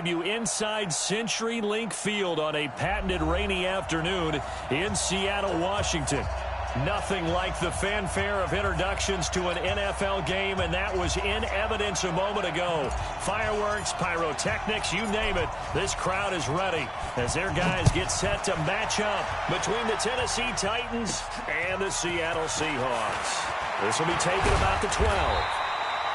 You inside CenturyLink Field on a patented rainy afternoon in Seattle, Washington. Nothing like the fanfare of introductions to an NFL game, and that was in evidence a moment ago. Fireworks, pyrotechnics, you name it. This crowd is ready as their guys get set to match up between the Tennessee Titans and the Seattle Seahawks. This will be taken about the 12.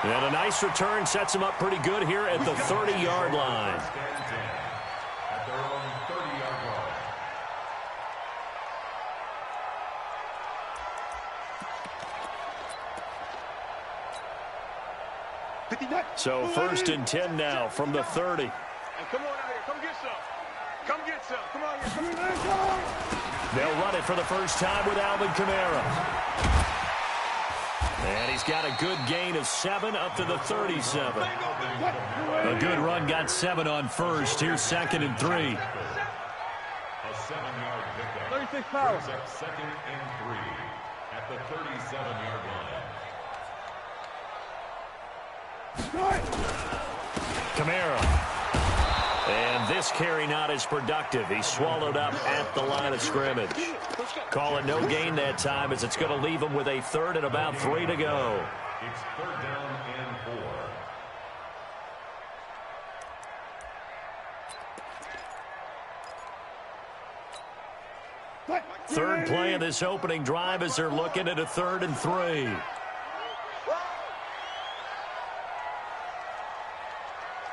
And a nice return sets them up pretty good here at the 30-yard line. At their own 30-yard line. So 1st and 10 now from the 30. And come on out here. Come get some. Come get some. Come on here. Come on. They'll run it for the first time with Alvin Kamara. And he's got a good gain of 7 up to the 37. A good run got 7 on first. Here's 2nd and 3. A 7-yard pickup. 36 pounds. 2nd and 3 at the 37-yard line. Kamara. And this carry not as productive. He's swallowed up at the line of scrimmage. Call it no gain that time as it's going to leave him with a 3rd and about 3 to go. It's 3rd down and 4. Third play of this opening drive as they're looking at a 3rd and 3.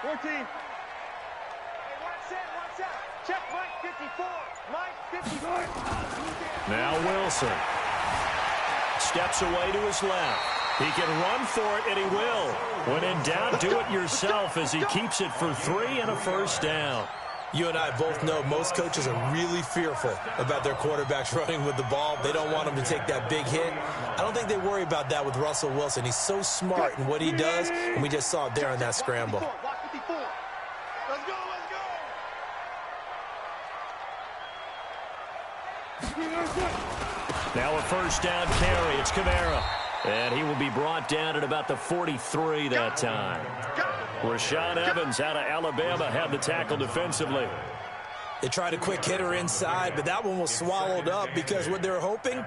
14. Check Mike 54. Mike 54. Now Wilson steps away to his left. He can run for it, and he will. When in doubt, do it yourself as he keeps it for 3 and a first down. You and I both know most coaches are really fearful about their quarterbacks running with the ball. They don't want him to take that big hit. I don't think they worry about that with Russell Wilson. He's so smart in what he does, and we just saw it there on that scramble. Let's go, let's go. Now a first down carry. It's Kamara. And he will be brought down at about the 43 that time. Rashaan Evans out of Alabama had the tackle defensively. They tried a quick hitter inside, but that one was swallowed up because what they're hoping,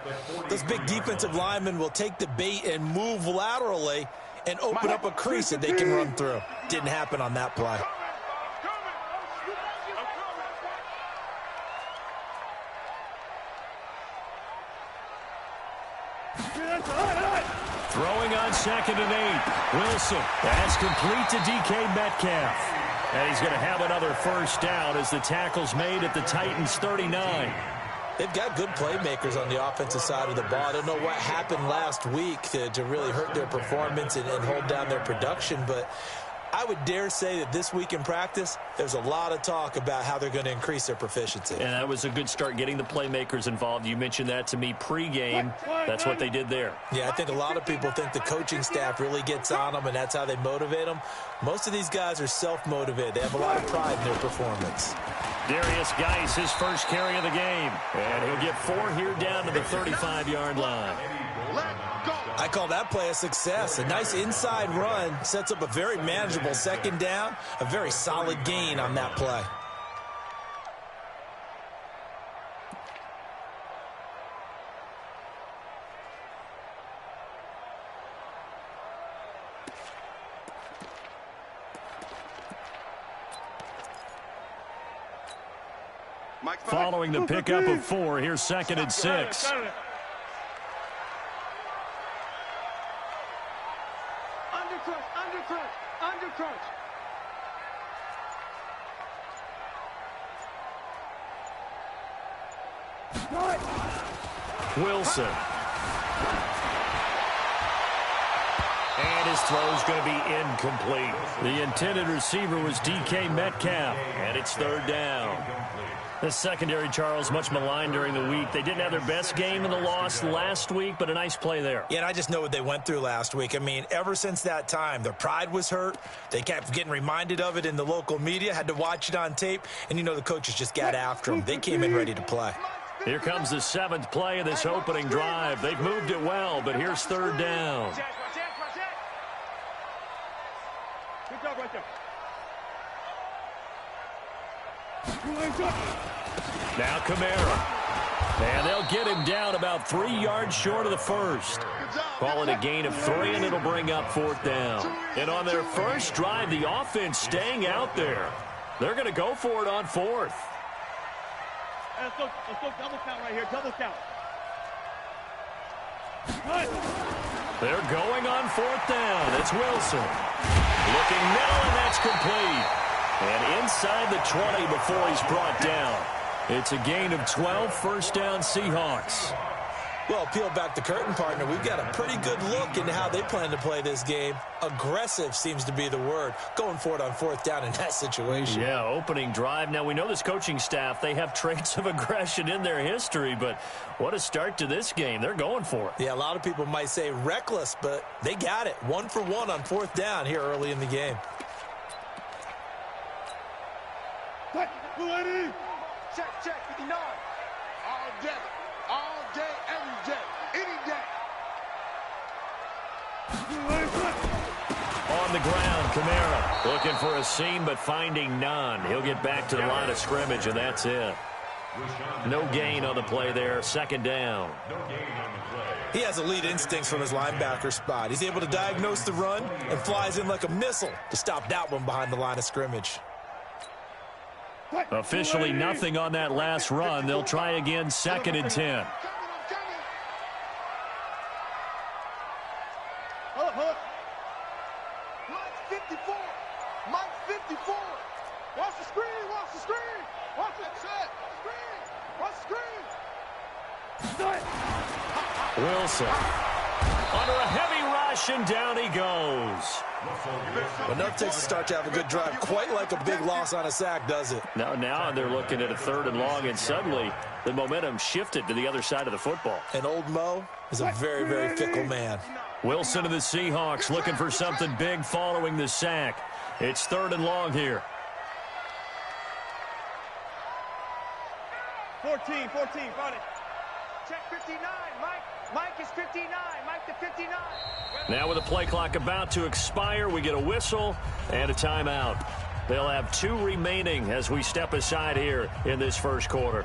those big defensive linemen will take the bait and move laterally and open up a crease that they can run through. Didn't happen on that play. Throwing on 2nd and 8. Wilson. That's complete to DK Metcalf. And he's going to have another first down as the tackle's made at the Titans' 39. They've got good playmakers on the offensive side of the ball. I don't know what happened last week to really hurt their performance and hold down their production, but I would dare say that this week in practice, there's a lot of talk about how they're going to increase their proficiency. And that was a good start getting the playmakers involved. You mentioned that to me pregame. That's what they did there. Yeah, I think a lot of people think the coaching staff really gets on them, and that's how they motivate them. Most of these guys are self-motivated. They have a lot of pride in their performance. Darius Geis, his first carry of the game. And he'll get 4 here down to the 35-yard line. I call that play a success. A nice inside run sets up a very manageable 2nd down, a very solid gain on that play. Following the pickup of 4, here's 2nd and 6. Undercrunch. Wilson. And his throw's going to be incomplete. The intended receiver was DK Metcalf, and it's 3rd down. The secondary, Charles, much maligned during the week. They didn't have their best game in the loss last week, but a nice play there. Yeah, and I just know what they went through last week. I mean, ever since that time, their pride was hurt. They kept getting reminded of it in the local media, had to watch it on tape, and, you know, the coaches just got after them. They came in ready to play. Here comes the 7th play of this opening drive. They've moved it well, but here's 3rd down. Good job right there. Now Kamara. And they'll get him down about 3 yards short of the first. Call it a gain of 3, and it'll bring up 4th down. And on their first drive, the offense staying out there. They're going to go for it on 4th. Let's go double count right here, double count. They're going on 4th down. It's Wilson. Looking middle, and that's complete. And inside the 20 before he's brought down. It's a gain of 12, first down Seahawks. Well, peel back the curtain, partner. We've got a pretty good look into how they plan to play this game. Aggressive seems to be the word. Going for it on 4th down in that situation. Yeah, opening drive. Now, we know this coaching staff, they have traits of aggression in their history, but what a start to this game. They're going for it. Yeah, a lot of people might say reckless, but they got it. 1 for 1 on 4th down here early in the game. Check, 59. All day, every day, any day. On the ground, Kamara looking for a seam, but finding none. He'll get back to the line of scrimmage, and that's it. No gain on the play there, 2nd down. He has elite instincts from his linebacker spot. He's able to diagnose the run and flies in like a missile to stop that one behind the line of scrimmage. Officially nothing on that last run. They'll try again, 2nd and 10. Hold up. Mike's 54. Mike's 54. Watch the screen. Watch the screen. Watch the screen. Wilson under a heavy rush, and down he goes. Enough takes a start to have a good drive. Quite like a big loss on a sack, does it? Now they're looking at a 3rd and long, and suddenly the momentum shifted to the other side of the football. And old Mo is a very, very fickle man. Wilson of the Seahawks looking for something big following the sack. It's 3rd and long here. 14, front it. Check 59, Mike. Mike is 59. Mike to 59. Now with the play clock about to expire, we get a whistle and a timeout. They'll have 2 remaining as we step aside here in this first quarter.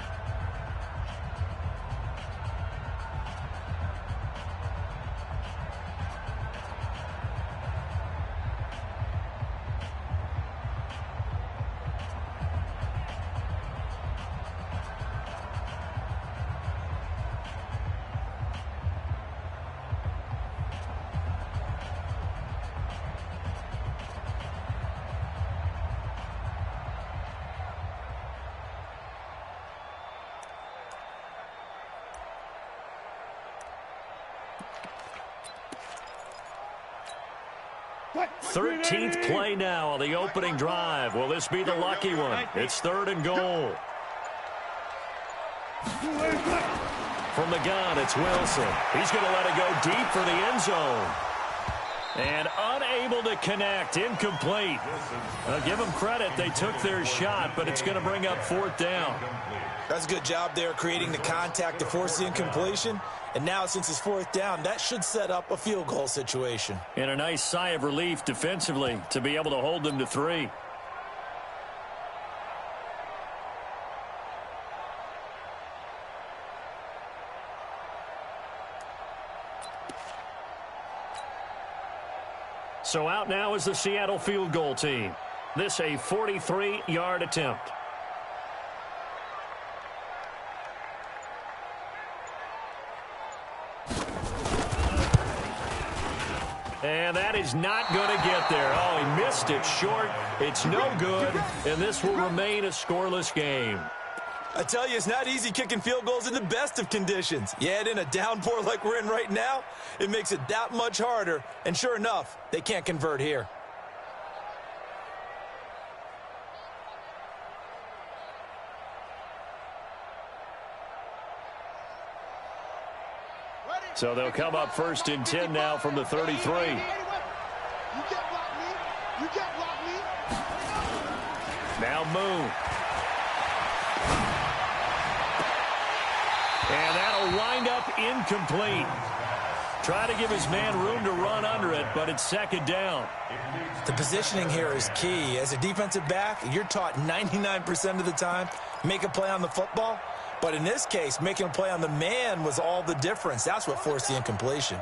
What? 13th play now on the opening drive. Will this be the lucky one? It's 3rd and goal. From the gun, it's Wilson. He's going to let it go deep for the end zone. And unable to connect, incomplete. Give them credit, they took their shot, but it's going to bring up 4th down. That's a good job there creating the contact to force the incompletion. And now since it's 4th down, that should set up a field goal situation. And a nice sigh of relief defensively to be able to hold them to 3. So out now is the Seattle field goal team. This a 43-yard attempt. And that is not going to get there. Oh, he missed it short. It's no good, and this will remain a scoreless game. I tell you, it's not easy kicking field goals in the best of conditions. You add in a downpour like we're in right now, it makes it that much harder. And sure enough, they can't convert here. So they'll come up 1st and 10 now from the 33. You can't block me. You can't block me. Now Moon. And that'll wind up incomplete. Try to give his man room to run under it, but it's second down. The positioning here is key. As a defensive back, you're taught 99% of the time, make a play on the football. But in this case, making a play on the man was all the difference. That's what forced the incompletion.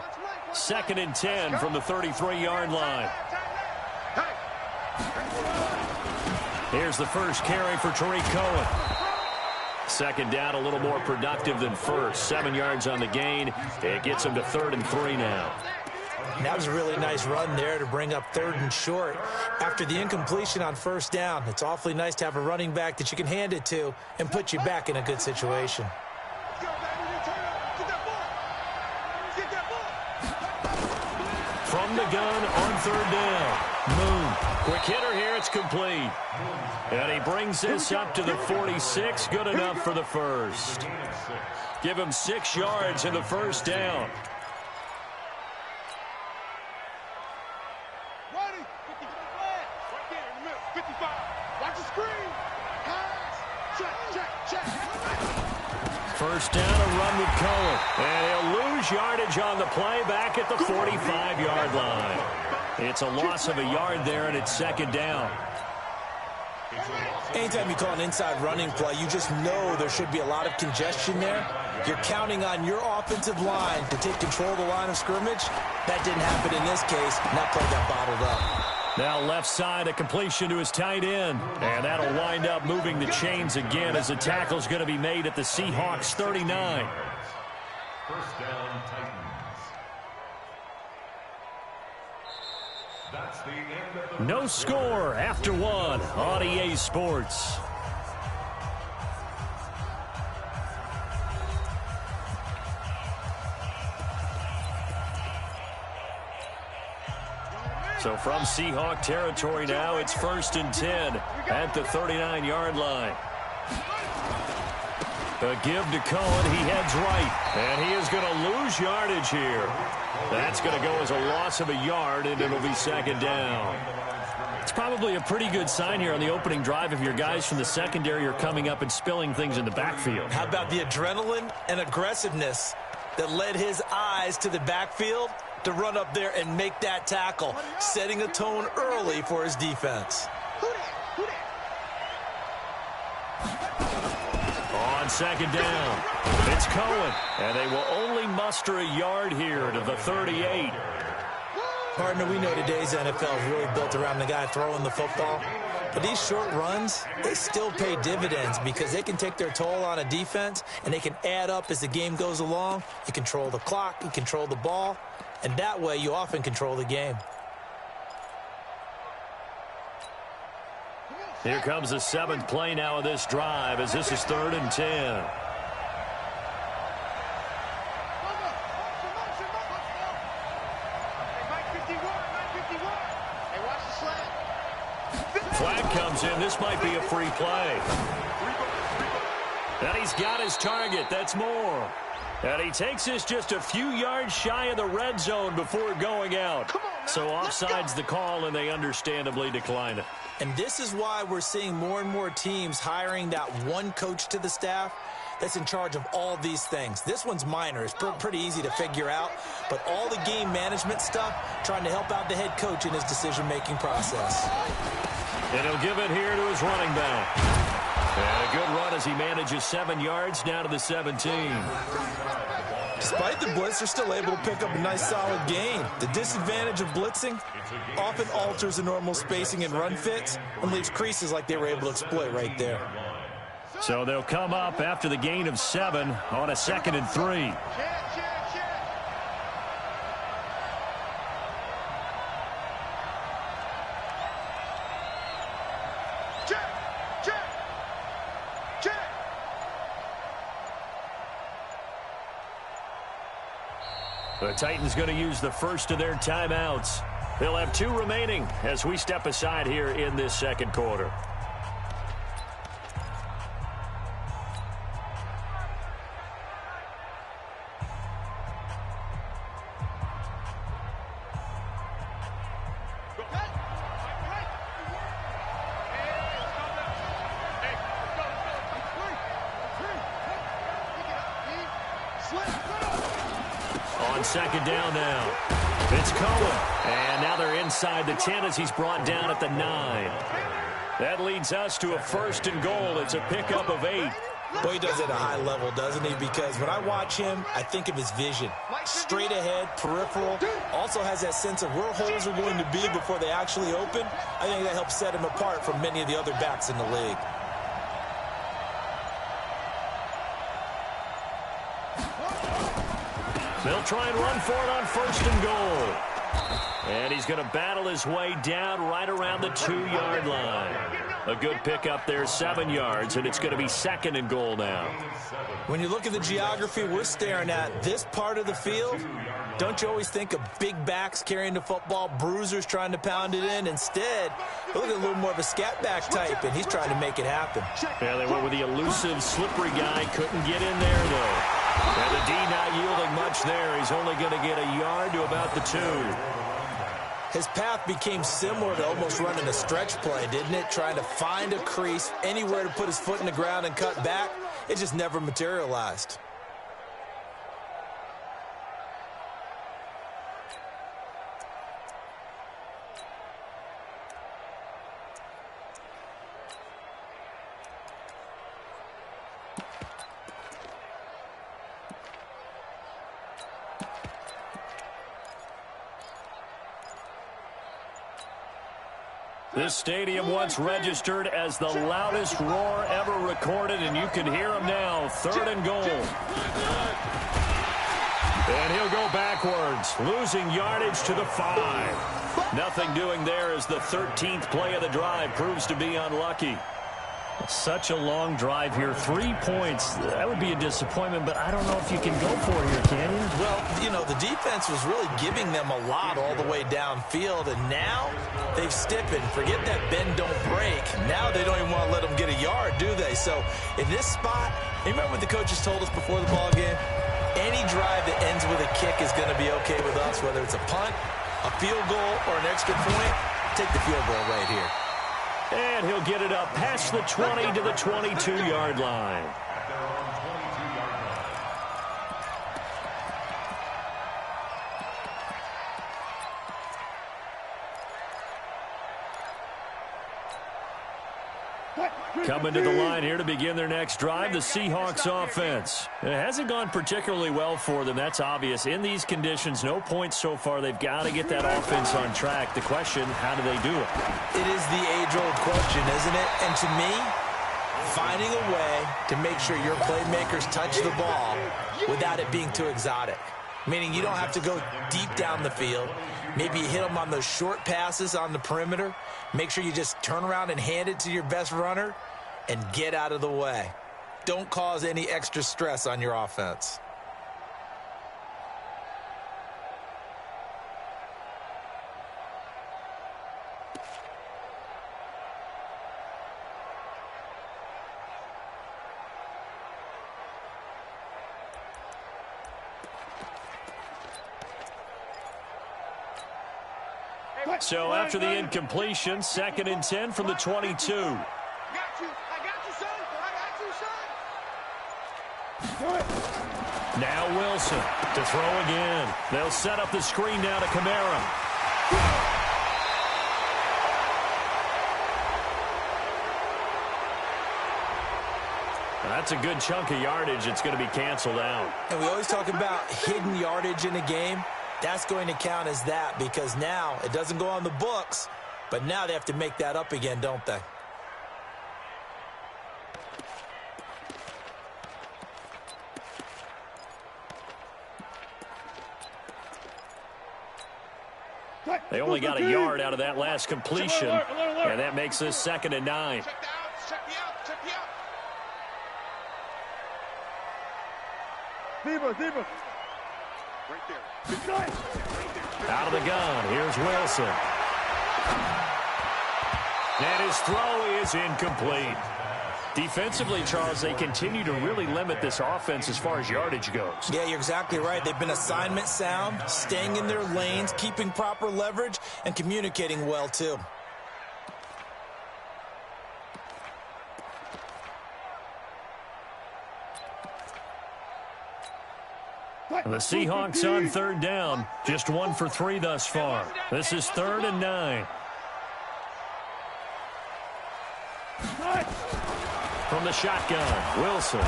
2nd and 10 from the 33-yard line. Here's the first carry for Tariq Cohen. Second down, a little more productive than first. 7 yards on the gain. It gets him to 3rd and 3 now. That was a really nice run there to bring up 3rd and short. After the incompletion on 1st down, it's awfully nice to have a running back that you can hand it to and put you back in a good situation. From the gun on 3rd down. Moon. Quick hitter here. It's complete. And he brings this up to the 46. Good enough for the first. Give him 6 yards in the first down. Ready? 55. Right there in the middle. 55. Watch the screen. Pass. Check. First down, a run with Cohen. And he'll lose yardage on the play back at the 45-yard line. It's a loss of a yard there, and it's 2nd down. Anytime you call an inside running play, you just know there should be a lot of congestion there. You're counting on your offensive line to take control of the line of scrimmage. That didn't happen in this case, and that play got bottled up. Now left side, a completion to his tight end. And that'll wind up moving the chains again as the tackle's going to be made at the Seahawks 39. First down, Titans. That's the end of the No score after 1 on EA Sports. So from Seahawk territory now, it's 1st and 10 at the 39-yard line. A give to Cohen. He heads right, and he is going to lose yardage here. That's going to go as a loss of a yard, and it'll be 2nd down. It's probably a pretty good sign here on the opening drive if your guys from the secondary are coming up and spilling things in the backfield. How about the adrenaline and aggressiveness that led his eyes to the backfield to run up there and make that tackle, setting a tone early for his defense. On 2nd down, it's Cohen, and they will only muster a yard here to the 38. Partner, we know today's NFL is really built around the guy throwing the football. But these short runs, they still pay dividends because they can take their toll on a defense, and they can add up as the game goes along. You control the clock, you control the ball, and that way you often control the game. Here comes the 7th play now of this drive as this is 3rd and 10. Flag comes in. This might be a free play. And he's got his target. That's more. And he takes this just a few yards shy of the red zone before going out. So offside's the call, and they understandably decline it. And this is why we're seeing more and more teams hiring that one coach to the staff that's in charge of all these things. This one's minor. It's pretty easy to figure out. But all the game management stuff, trying to help out the head coach in his decision-making process. And he'll give it here to his running back. And a good run as he manages 7 yards down to the 17. Despite the blitz, they're still able to pick up a nice solid gain. The disadvantage of blitzing often alters the normal spacing and run fits and leaves creases like they were able to exploit right there. So they'll come up after the gain of 7 on a 2nd and 3. The Titans going to use the first of their timeouts. They'll have 2 remaining as we step aside here in this 2nd quarter. On on second down now. It's Cohen. And now they're inside the 10 as he's brought down at the 9. That leads us to a 1st and goal. It's a pickup of 8. Boy, he does it at a high level, doesn't he? Because when I watch him, I think of his vision. Straight ahead, peripheral. Also has that sense of where holes are going to be before they actually open. I think that helps set him apart from many of the other backs in the league. They'll try and run for it on 1st and goal. And he's going to battle his way down right around the 2-yard line. A good pickup there, 7 yards, and it's going to be 2nd and goal now. When you look at the geography we're staring at, this part of the field, don't you always think of big backs carrying the football, bruisers trying to pound it in? Instead, look at a little more of a scat back type, and he's trying to make it happen. Yeah, they went with the elusive, slippery guy. Couldn't get in there, though. And the D not yielding much there. He's only going to get a yard to about the 2. His path became similar to almost running a stretch play, didn't it? Trying to find a crease, anywhere to put his foot in the ground and cut back. It just never materialized. This stadium once registered as the loudest roar ever recorded, and you can hear him now. 3rd and goal. And he'll go backwards, losing yardage to the 5. Nothing doing there as the 13th play of the drive proves to be unlucky. Such a long drive here. 3 points. That would be a disappointment, but I don't know if you can go for it here, can you? Well, you know, the defense was really giving them a lot all the way downfield, and now they've stiffened. Forget that bend, don't break. Now they don't even want to let them get a yard, do they? So in this spot, you remember what the coaches told us before the ball game? Any drive that ends with a kick is going to be okay with us, whether it's a punt, a field goal, or an extra point. Take the field goal right here. And he'll get it up past the 20 to the 22-yard line. Coming to the line here to begin their next drive, the Seahawks offense. It hasn't gone particularly well for them. That's obvious. In these conditions, no points so far. They've got to get that offense on track. The question, how do they do it? It is the age-old question, isn't it? And to me, finding a way to make sure your playmakers touch the ball without it being too exotic. Meaning you don't have to go deep down the field. Maybe you hit them on those short passes on the perimeter. Make sure you just turn around and hand it to your best runner and get out of the way. Don't cause any extra stress on your offense. So after the incompletion, 2nd and 10 from the 22. I got you, son. Now Wilson to throw again. They'll set up the screen now to Kamara. That's a good chunk of yardage. It's going to be canceled out. And we always talk about hidden yardage in a game. That's going to count as that because now it doesn't go on the books, but now they have to make that up again, don't they? They only got a yard out of that last completion, and that makes this 2nd and 9. Check the out. Deeper. Right there. Out of the gun, here's Wilson. And his throw is incomplete. Defensively, Charles, they continue to really limit this offense as far as yardage goes. Yeah, you're exactly right. They've been assignment sound, staying in their lanes, keeping proper leverage, and communicating well, too. The Seahawks on third down, just 1 for 3 thus far. This is 3rd and 9. From the shotgun, Wilson.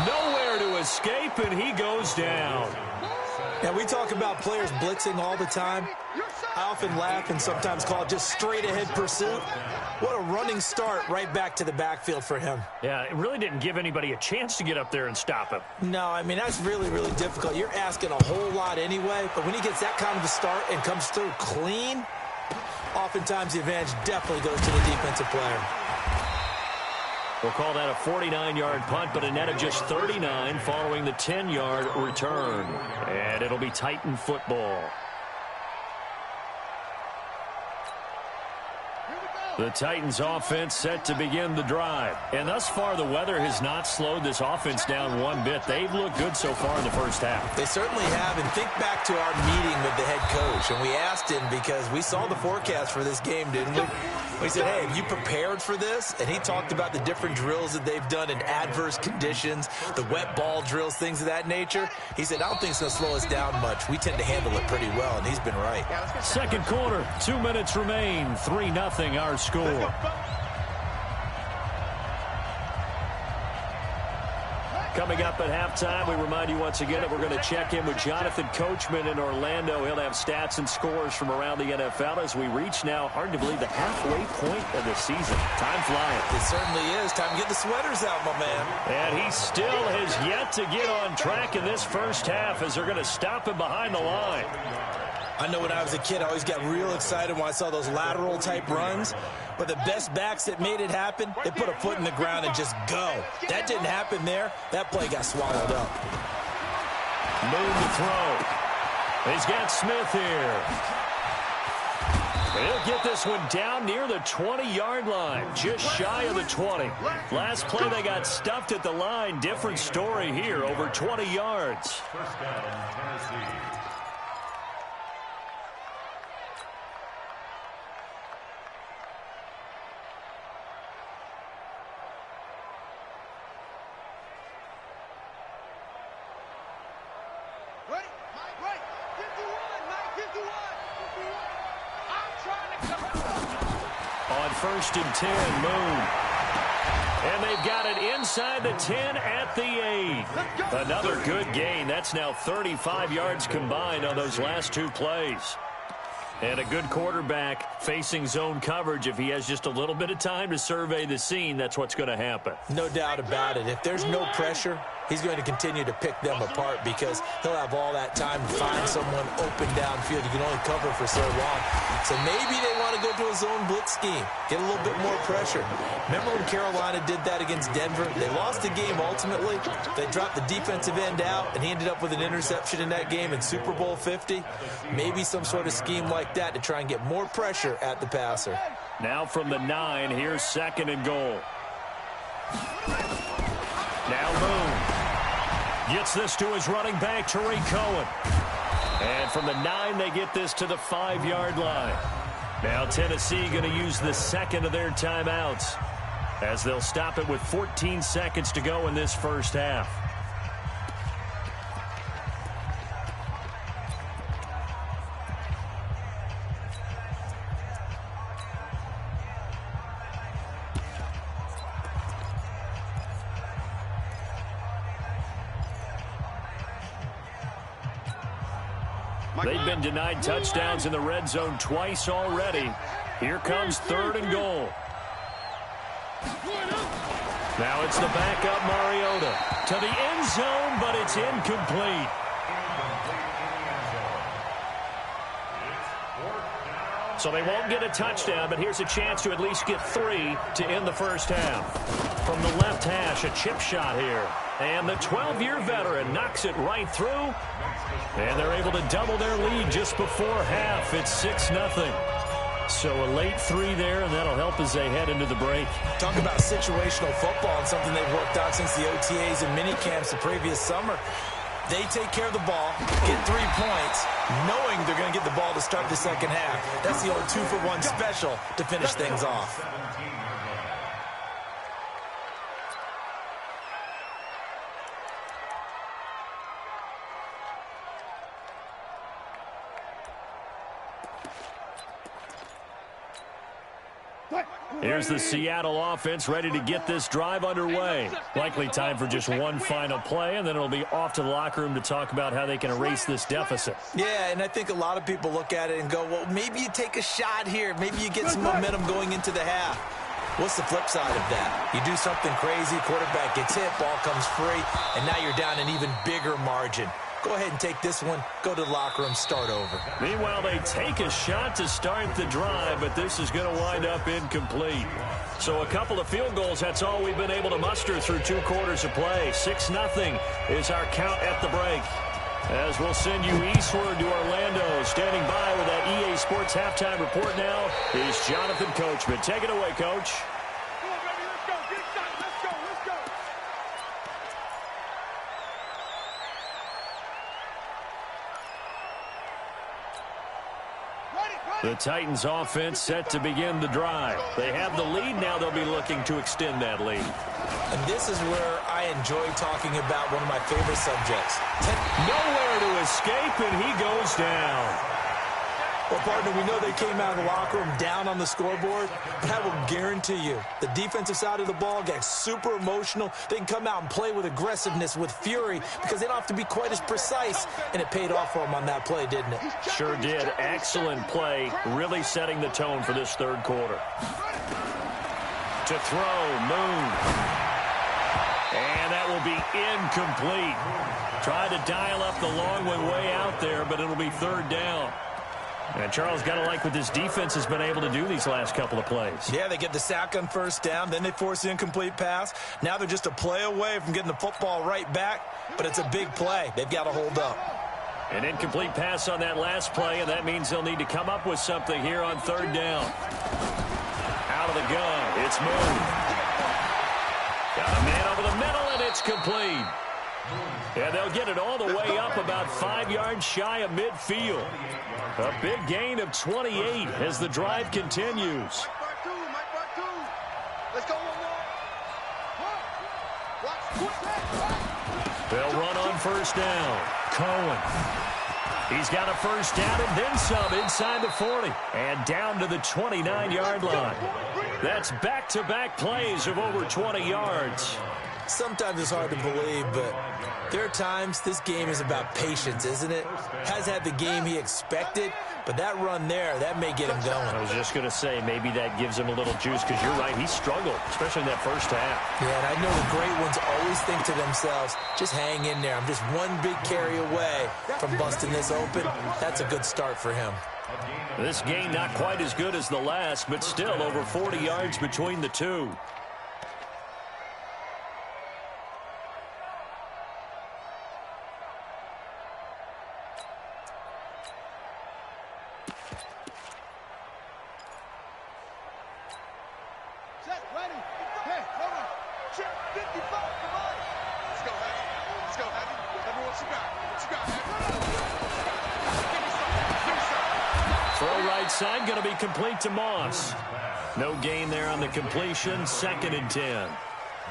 Nowhere to escape, and he goes down. Now, we talk about players blitzing all the time. I often laugh and sometimes call it just straight-ahead pursuit. What a running start right back to the backfield for him. Yeah, it really didn't give anybody a chance to get up there and stop him. No, I mean, that's really, really difficult. You're asking a whole lot anyway, but when he gets that kind of a start and comes through clean, oftentimes the advantage definitely goes to the defensive player. We'll call that a 49-yard punt, but a net of just 39 following the 10-yard return. And it'll be Titan football. The Titans offense set to begin the drive. And thus far, the weather has not slowed this offense down one bit. They've looked good so far in the first half. They certainly have. And think back to our meeting with the head coach. And we asked him because we saw the forecast for this game, didn't we? We said, hey, have you prepared for this? And he talked about the different drills that they've done in adverse conditions, the wet ball drills, things of that nature. He said, I don't think it's going to slow us down much. We tend to handle it pretty well, and he's been right. Second quarter, 2 minutes remain, 3-0 our score. Coming up at halftime, we remind you once again that we're going to check in with Jonathan Coachman in Orlando. He'll have stats and scores from around the NFL as we reach now, hard to believe, the halfway point of the season. Time flying. It certainly is. Time to get the sweaters out, my man. And he still has yet to get on track in this first half as they're going to stop him behind the line. I know when I was a kid, I always got real excited when I saw those lateral-type runs. But the best backs that made it happen, they put a foot in the ground and just go. That didn't happen there. That play got swallowed up. Moon to throw. He's got Smith here. He'll get this one down near the 20-yard line, just shy of the 20. Last play, they got stuffed at the line. Different story here, over 20 yards. First down, Tennessee. First and 10, Moon. And they've got it inside the 10 at the 8. Another good gain. That's now 35 yards combined on those last 2 plays. And a good quarterback facing zone coverage. If he has just a little bit of time to survey the scene, that's what's going to happen. No doubt about it. If there's no pressure, he's going to continue to pick them apart because he'll have all that time to find someone open downfield. You can only cover for so long. So maybe they want to go to a zone blitz scheme, get a little bit more pressure. Remember when Carolina did that against Denver? They lost the game ultimately. They dropped the defensive end out, and he ended up with an interception in that game in Super Bowl 50. Maybe some sort of scheme like that to try and get more pressure at the passer. Now from the 9, here's 2nd and goal. Now Moon gets this to his running back, Tariq Cohen. And from the 9, they get this to the 5-yard line. Now Tennessee going to use the second of their timeouts as they'll stop it with 14 seconds to go in this first half. They've been denied touchdowns in the red zone twice already. Here comes 3rd and goal. Now it's the backup Mariota to the end zone, but it's incomplete. So they won't get a touchdown, but here's a chance to at least get 3 to end the first half. From the left hash, a chip shot here. And the 12-year veteran knocks it right through. And they're able to double their lead just before half. It's 6-0. So a late 3 there, and that'll help as they head into the break. Talk about situational football and something they've worked out since the OTAs and mini camps the previous summer. They take care of the ball, get 3 points, knowing they're going to get the ball to start the second half. That's the old 2-for-1 special to finish things off. Here's the Seattle offense ready to get this drive underway. Likely time for just one final play, and then it'll be off to the locker room to talk about how they can erase this deficit. Yeah, and I think a lot of people look at it and go, well, maybe you take a shot here. Maybe you get some momentum going into the half. What's the flip side of that? You do something crazy, quarterback gets hit, ball comes free, and now you're down an even bigger margin. Go ahead and take this one, go to the locker room, start over. Meanwhile, they take a shot to start the drive, but this is going to wind up incomplete. So a couple of field goals, that's all we've been able to muster through 2 quarters of play. 6-0 is our count at the break. As we'll send you eastward to Orlando. Standing by with that EA Sports halftime report now is Jonathan Coachman. Take it away, Coach. Come on, baby, let's go. Get excited. Let's go. Let's go. The Titans offense set to begin the drive. They have the lead now. They'll be looking to extend that lead. And this is where I enjoy talking about one of my favorite subjects. Nowhere to escape, and he goes down. Well, partner, we know they came out of the locker room down on the scoreboard, but I will guarantee you the defensive side of the ball gets super emotional. They can come out and play with aggressiveness, with fury, because they don't have to be quite as precise, and it paid off for them on that play, didn't it? Sure did. Excellent play, really setting the tone for this third quarter. To throw, Moon. And that will be incomplete. Tried to dial up the long way out there, but it'll be third down. And Charles, got to like what this defense has been able to do these last couple of plays. Yeah, they get the sack on first down, then they force the incomplete pass. Now they're just a play away from getting the football right back, but it's a big play. They've got to hold up. An incomplete pass on that last play, and that means they'll need to come up with something here on third down. Out of the gun, it's Moon. Got a man over the middle, and it's complete. And they'll get it all the way up about 5 yards shy of midfield. A big gain of 28 as the drive continues. Let's go They'll run on first down. Cohen. He's got a first down and then some inside the 40. And down to the 29-yard line. That's back-to-back plays of over 20 yards. Sometimes it's hard to believe, but there are times this game is about patience, isn't it? Has had the game he expected, but that run there, that may get him going. I was just going to say, maybe that gives him a little juice, because you're right, he struggled, especially in that first half. Yeah, and I know the great ones always think to themselves, just hang in there. I'm just one big carry away from busting this open. That's a good start for him. This game not quite as good as the last, but still over 40 yards between the two. Side going to be complete to Moss. No gain there on the completion. 2nd and 10.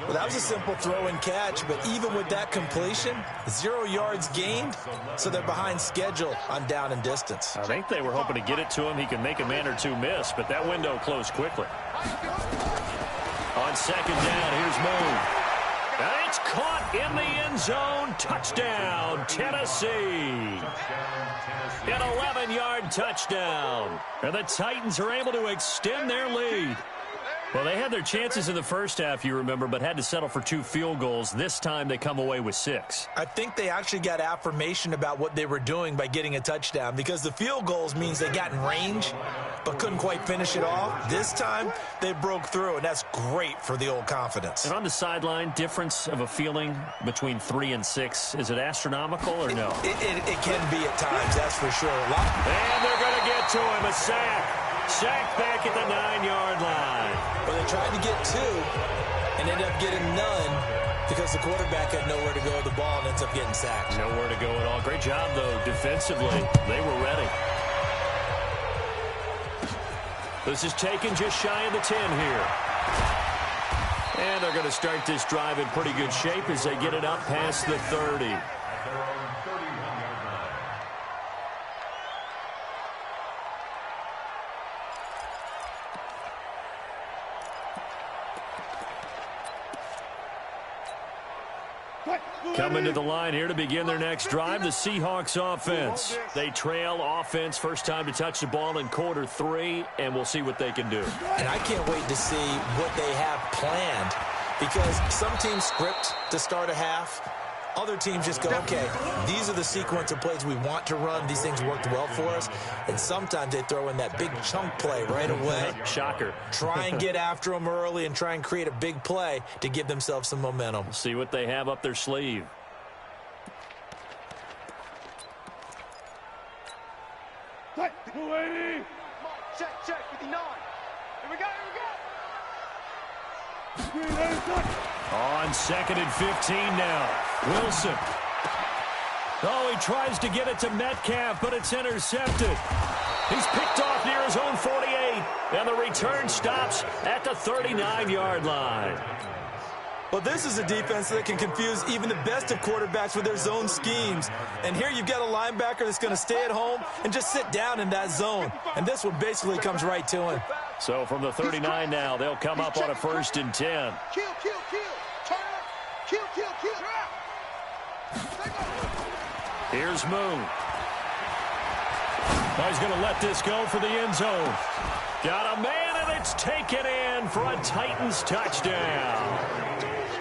Well, that was a simple throw and catch, but even with that completion, 0 yards gained, so they're behind schedule on down and distance. I think they were hoping to get it to him. He can make a man or two miss, but that window closed quickly. On 2nd down, here's Moon. And it's caught in the end zone. Touchdown, Tennessee. An 11-yard touchdown. And the Titans are able to extend their lead. Well, they had their chances in the first half, you remember, but had to settle for 2 field goals. This time they come away with 6. I think they actually got affirmation about what they were doing by getting a touchdown, because the field goals means they got in range but couldn't quite finish it off. This time they broke through, and that's great for the old confidence. And on the sideline, difference of a feeling between 3 and 6, is it astronomical or no? It can be at times, that's for sure. And they're going to get to him, a sack. Sack back at the 9-yard line. Well, they tried to get 2 and ended up getting none because the quarterback had nowhere to go with the ball and ends up getting sacked. Nowhere to go at all. Great job, though, defensively. They were ready. This is taken just shy of the 10 here. And they're going to start this drive in pretty good shape as they get it up past the 30. Coming to the line here to begin their next drive, the Seahawks offense. They trail offense, first time to touch the ball in quarter 3, and we'll see what they can do. And I can't wait to see what they have planned, because some teams script to start a half. Other teams just go, okay, these are the sequence of plays we want to run. These things worked well for us. And sometimes they throw in that big chunk play right away. Shocker. Try and get after them early and try and create a big play to give themselves some momentum. See what they have up their sleeve. Check, 59. Here we go. On 2nd and 15 now. Wilson. Oh, he tries to get it to Metcalf, but it's intercepted. He's picked off near his own 48, and the return stops at the 39-yard line. Well, this is a defense that can confuse even the best of quarterbacks with their zone schemes. And here you've got a linebacker that's going to stay at home and just sit down in that zone. And this one basically comes right to him. So from the 39 now, they'll come up on a 1st and 10. Kill. Turn. Kill. Here's Moon. Oh, he's going to let this go for the end zone. Got a man, and it's taken in for a Titans touchdown.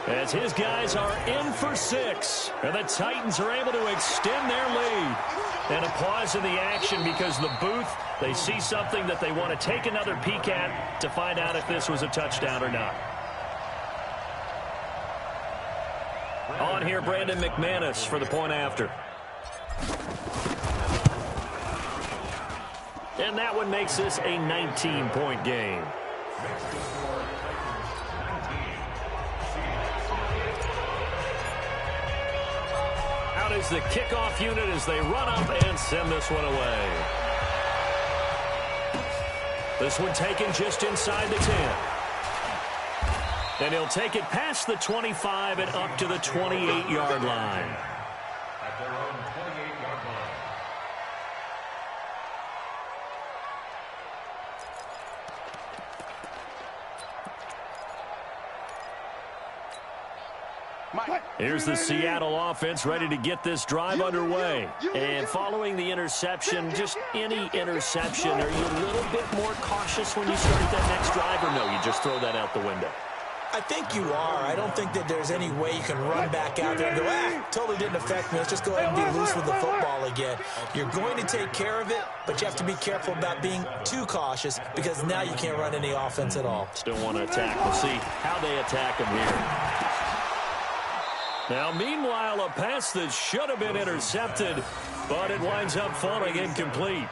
As his guys are in for 6, and the Titans are able to extend their lead. And a pause in the action because the booth, they see something that they want to take another peek at to find out if this was a touchdown or not. On here, Brandon McManus for the point after. And that one makes this a 19-point game. Out is the kickoff unit as they run up and send this one away. This one taken just inside the 10. And he'll take it past the 25 and up to the 28-yard line. At their own 28-yard line. Here's the Seattle offense ready to get this drive underway. And following the interception, just any interception, are you a little bit more cautious when you start that next drive, or no, you just throw that out the window? I think you are. I don't think that there's any way you can run back out there and go, totally didn't affect me. Let's just go ahead and be loose with the football again. You're going to take care of it, but you have to be careful about being too cautious because now you can't run any offense at all. Still want to attack. We'll see how they attack him here. Now, meanwhile, a pass that should have been intercepted, but it winds up falling incomplete.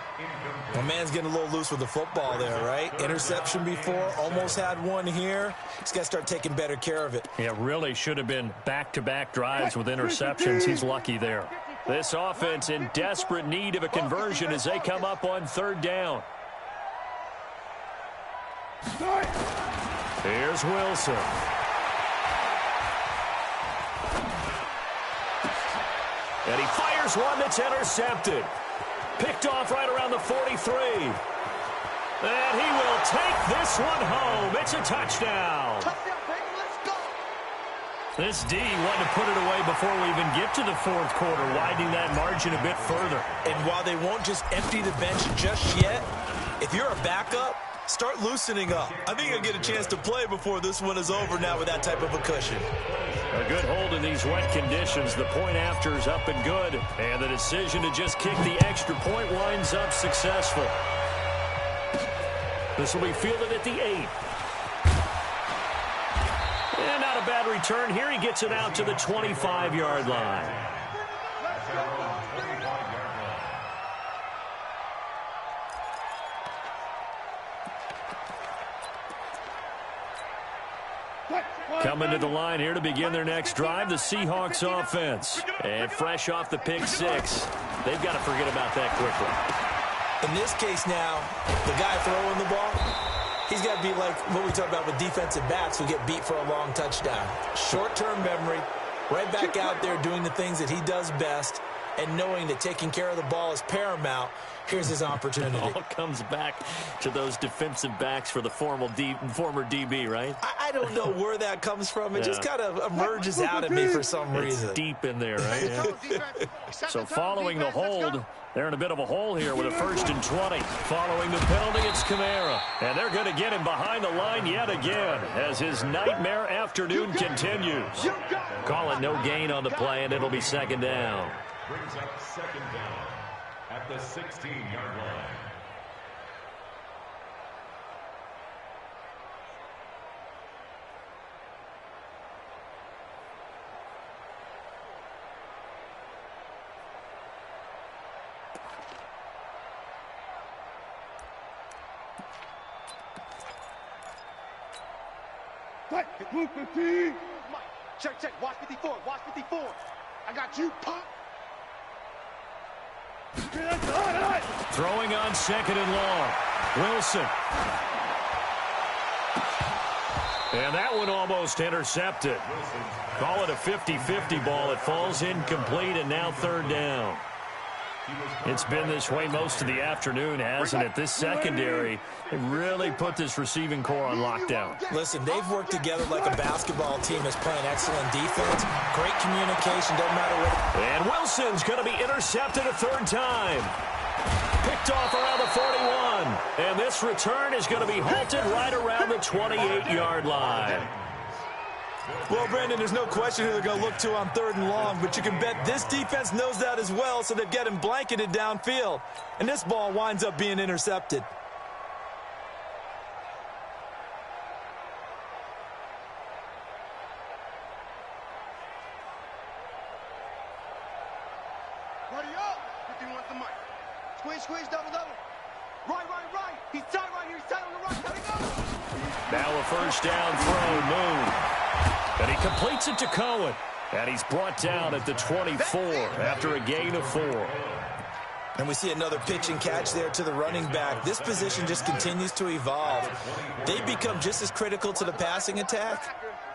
Well, man's getting a little loose with the football there, right? Interception before, almost had one here. He's got to start taking better care of it. Yeah, really should have been back-to-back drives with interceptions. He's lucky there. This offense in desperate need of a conversion as they come up on 3rd down. Here's Wilson. And he fires one that's intercepted. Picked off right around the 43. And he will take this one home. It's a touchdown. This D wanted to put it away before we even get to the 4th quarter, widening that margin a bit further. And while they won't just empty the bench just yet, if you're a backup, start loosening up. I think you'll get a chance to play before this one is over now with that type of a cushion. A good hold in these wet conditions. The point after is up and good. And the decision to just kick the extra point winds up successful. This will be fielded at the 8. And not a bad return. Here he gets it out to the 25-yard line. Coming to the line here to begin their next drive, the Seahawks offense. And fresh off the pick 6, they've got to forget about that quickly. In this case now, the guy throwing the ball, he's got to be like what we talk about with defensive backs who get beat for a long touchdown. Short-term memory, right back out there doing the things that he does best, and knowing that taking care of the ball is paramount, here's his opportunity. It all comes back to those defensive backs for the former DB, right? I don't know where that comes from. It just kind of emerges out at me for some reason. It's deep in there, right? Yeah. So following the hold, they're in a bit of a hole here with a 1st and 20. Following the penalty, it's Kamara. And they're going to get him behind the line yet again as his nightmare afternoon continues. Call it no gain on the play, and it'll be 2nd down. Brings up 2nd down at the 16-yard line. Check. Watch 54. Watch 54. I got you, pop. Throwing on 2nd and long. Wilson. And that one almost intercepted. Call it a 50-50 ball. It falls incomplete, and now 3rd down. It's been this way most of the afternoon, hasn't it? This secondary, they really put this receiving core on lockdown. Listen, they've worked together like a basketball team that's playing excellent defense. Great communication, don't matter what. And Wilson's going to be intercepted a 3rd time. Picked off around the 41. And this return is going to be halted right around the 28-yard line. Well, Brandon, there's no question who they're going to look to on 3rd and long, but you can bet this defense knows that as well, so they've got him blanketed downfield. And this ball winds up being intercepted. Ready up. 50 wants the mic. Squeeze, double. Right. He's tight right here. He's tight on the right. Let it go. Now a 1st down throw, Moon. And he completes it to Cohen. And he's brought down at the 24 after a gain of 4. And we see another pitch and catch there to the running back. This position just continues to evolve. They become just as critical to the passing attack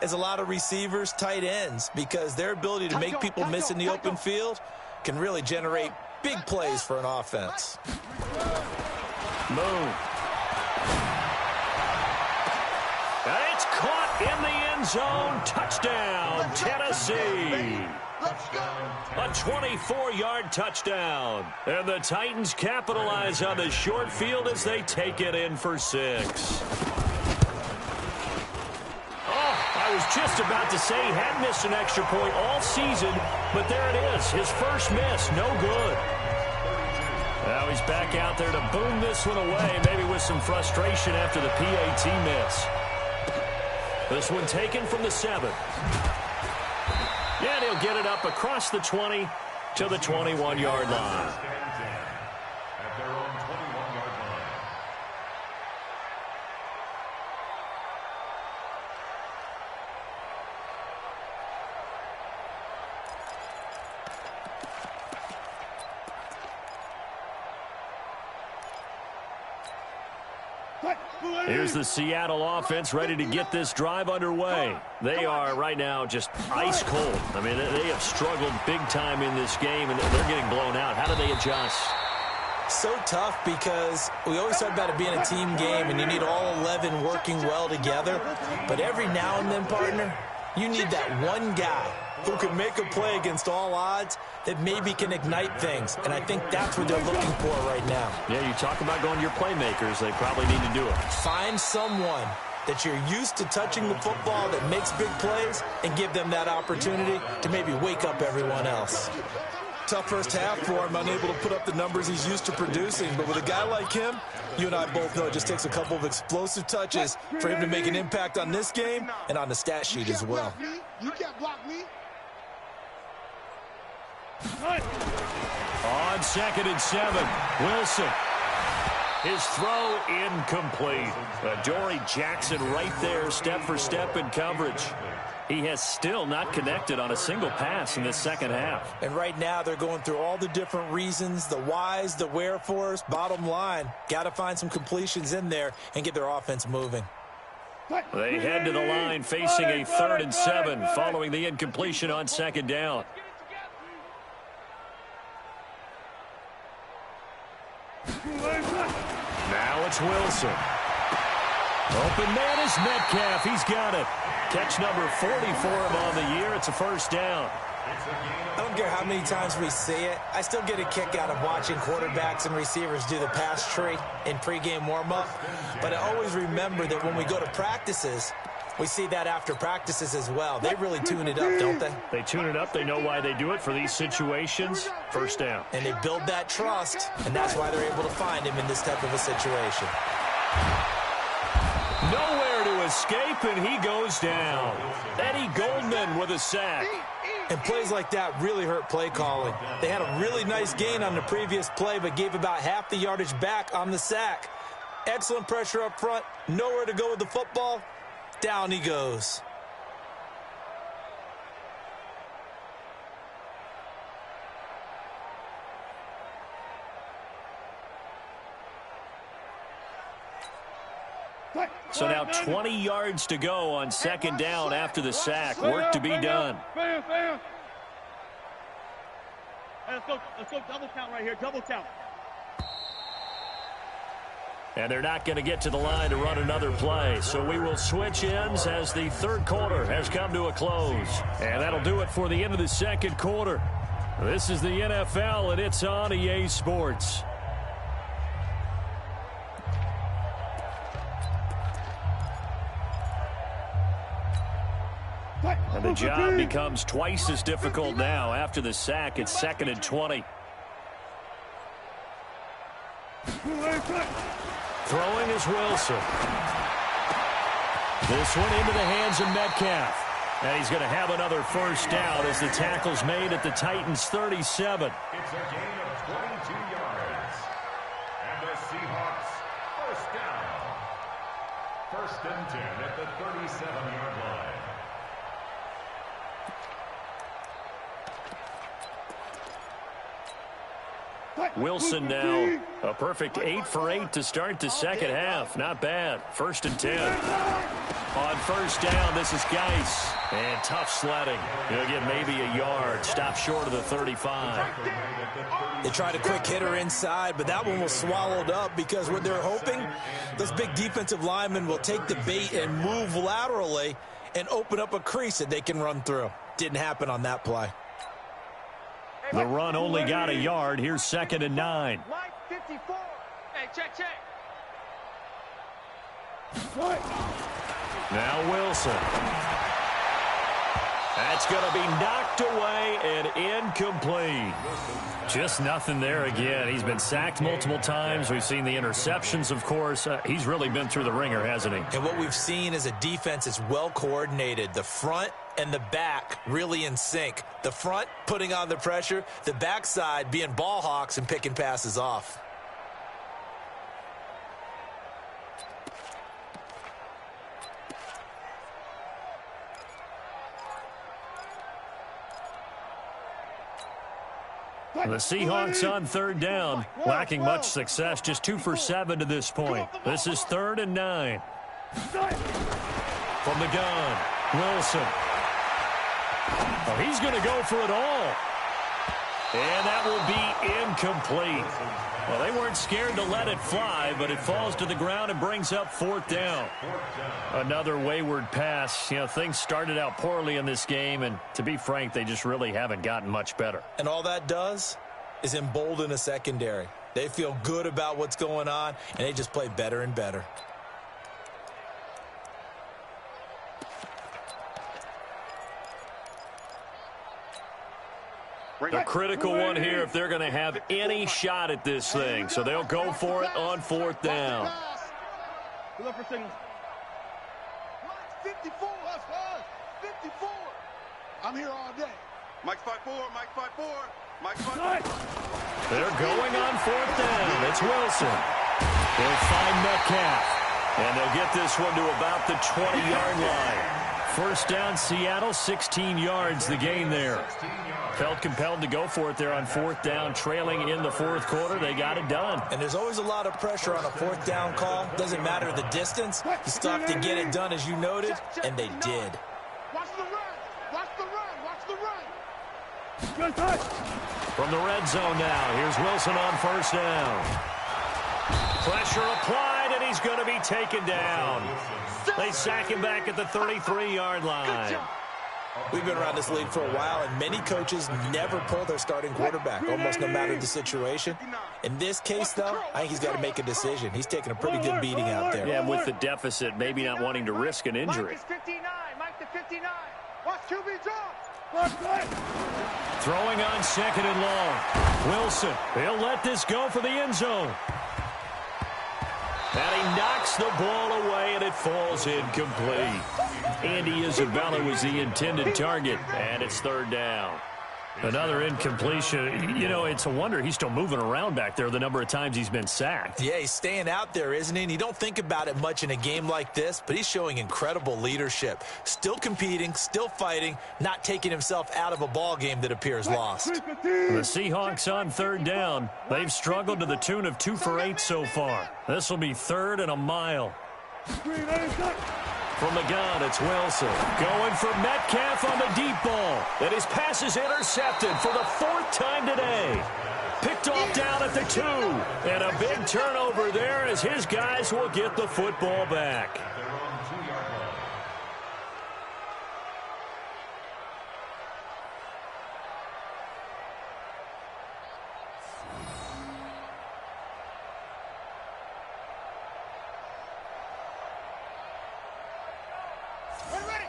as a lot of receivers, tight ends, because their ability to make people miss in the open field can really generate big plays for an offense. Moon. It's caught in the end zone. Touchdown, Tennessee. A 24-yard touchdown. And the Titans capitalize on the short field as they take it in for 6. I was just about to say he had missed an extra point all season, but there it is. His first miss, no good. Now he's back out there to boom this one away, maybe with some frustration after the PAT miss. This one taken from the 7. And he'll get it up across the 20 to the 21-yard line. At their own 21-yard line. Here's the Seattle offense ready to get this drive underway. They are right now just ice cold. I mean, they have struggled big time in this game, and they're getting blown out. How do they adjust? So tough because we always talk about it being a team game, and you need all 11 working well together. But every now and then, partner, you need that one guy who can make a play against all odds that maybe can ignite things. And I think that's what they're looking for right now. Yeah, you talk about going to your playmakers. They probably need to do it. Find someone that you're used to touching the football that makes big plays and give them that opportunity to maybe wake up everyone else. Tough first half for him, unable to put up the numbers he's used to producing. But with a guy like him, you and I both know it just takes a couple of explosive touches for him to make an impact on this game and on the stat sheet as well. You can't block me. On 2nd and 7, Wilson. His throw incomplete. Dory Jackson right there, step for step in coverage. He has still not connected on a single pass in this second half. And right now they're going through all the different reasons, the whys, the wherefores. Bottom line, got to find some completions in there and get their offense moving. They head to the line facing a 3rd and 7 following the incompletion on 2nd down. it's Wilson. Open man is Metcalf. He's got it. Catch number 40 for him on the year. It's a first down. I don't care how many times we see it. I still get a kick out of watching quarterbacks and receivers do the pass tree in pregame warm-up. But I always remember that when we go to practices, we see that after practices as well. They really tune it up, don't they? They tune it up. They know why they do it for these situations. First down. And they build that trust, and that's why they're able to find him in this type of a situation. Nowhere to escape, and he goes down. Eddie Goldman with a sack. And plays like that really hurt play calling. They had a really nice gain on the previous play, but gave about half the yardage back on the sack. Excellent pressure up front. Nowhere to go with the football. Down he goes. So now 20 yards to go on second down after the sack. Work to be done. Hey, let's go double count right here, double count. And they're not going to get to the line to run another play. So we will switch ends as the third quarter has come to a close. And that'll do it for the end of the second quarter. This is the NFL, and it's on EA Sports. And the job becomes twice as difficult now. After the sack, it's 2nd and 20. Throwing is Wilson. This one into the hands of Metcalf. And he's going to have another first down as the tackle's made at the Titans' 37. It's a gain of 22 yards. And the Seahawks, first down. 1st and 10 at the 37-yard line. Wilson now a perfect 8 for 8 to start the second half. Not bad. 1st and 10. On first down, this is Geis. And tough sledding. He'll get maybe a yard. Stop short of the 35. They tried a quick hitter inside, but that one was swallowed up because what they're hoping, those big defensive linemen will take the bait and move laterally and open up a crease that they can run through. Didn't happen on that play. The run only got a yard. Here's 2nd and 9. Mike 54. Hey, check. Now Wilson. That's going to be knocked away and incomplete. Just nothing there again. He's been sacked multiple times. We've seen the interceptions, of course. He's really been through the ringer, hasn't he? And what we've seen is a defense is well coordinated. The front and the back really in sync. The front putting on the pressure, the backside being ball hawks and picking passes off. The Seahawks on 3rd down, lacking much success, just 2 for 7 to this point. This is 3rd and 9. From the gun, Wilson. Oh, he's going to go for it all. And that will be incomplete. Well, they weren't scared to let it fly, but it falls to the ground and brings up 4th down. Another wayward pass. You know, things started out poorly in this game, and to be frank, they just really haven't gotten much better. And all that does is embolden a secondary. They feel good about what's going on, and they just play better and better. The critical one here if they're going to have any shot at this thing. So they'll go for it on 4th down. Good luck for signals. 54, us, 54. I'm here all day. Mike 5-4, Mike 5-4, Mike 5-4. They're going on 4th down. It's Wilson. They'll find Metcalf. And they'll get this one to about the 20-yard line. First down, Seattle, 16 yards the gain there. Felt compelled to go for it there on 4th down, trailing in the 4th quarter. They got it done. And there's always a lot of pressure on a 4th down call. Doesn't matter the distance. You still have to get it done, as you noted, and they did. Watch the run. Watch the run. Watch the run. From the red zone now, here's Wilson on 1st down. Pressure applied, going to be taken down. They sack him back at the 33-yard line. We've been around this league for a while, and many coaches never pull their starting quarterback, almost no matter the situation. In this case, though, I think he's got to make a decision. He's taking a pretty good beating out there. Yeah, with the deficit, maybe not wanting to risk an injury. Mike is 59. Mike to 59. Watch QB drop. Throwing on second and long. Wilson, he'll let this go for the end zone. And he knocks the ball away, and it falls incomplete. Andy Isabella was the intended target, and it's third down. Another incompletion. You know, it's a wonder he's still moving around back there the number of times he's been sacked. Yeah, he's staying out there, isn't he? And you don't think about it much in a game like this, but he's showing incredible leadership. Still competing, still fighting, not taking himself out of a ball game that appears lost. The Seahawks on third down. They've struggled to the tune of 2 for 8 so far. This will be third and a mile. From the gun, it's Wilson. Going for Metcalf on the deep ball. And his pass is intercepted for the 4th time today. Picked off down at the 2. And a big turnover there as his guys will get the football back.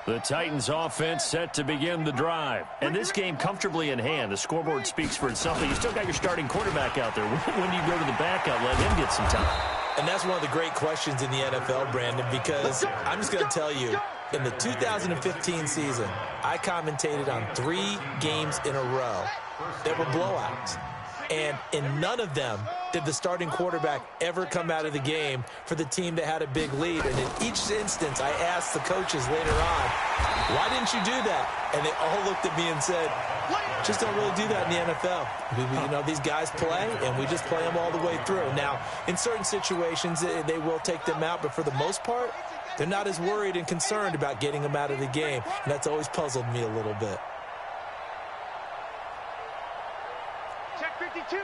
The Titans offense set to begin the drive. And this game comfortably in hand. The scoreboard speaks for itself, but you still got your starting quarterback out there. When do you go to the backup, let him get some time? And that's one of the great questions in the NFL, Brandon, because I'm just going to tell you, in the 2015 season, I commentated on 3 games in a row that were blowouts. And in none of them did the starting quarterback ever come out of the game for the team that had a big lead. And in each instance, I asked the coaches later on, why didn't you do that? And they all looked at me and said, just don't really do that in the NFL. You know, these guys play, and we just play them all the way through. Now, in certain situations, they will take them out, but for the most part, they're not as worried and concerned about getting them out of the game. And that's always puzzled me a little bit. Check 52.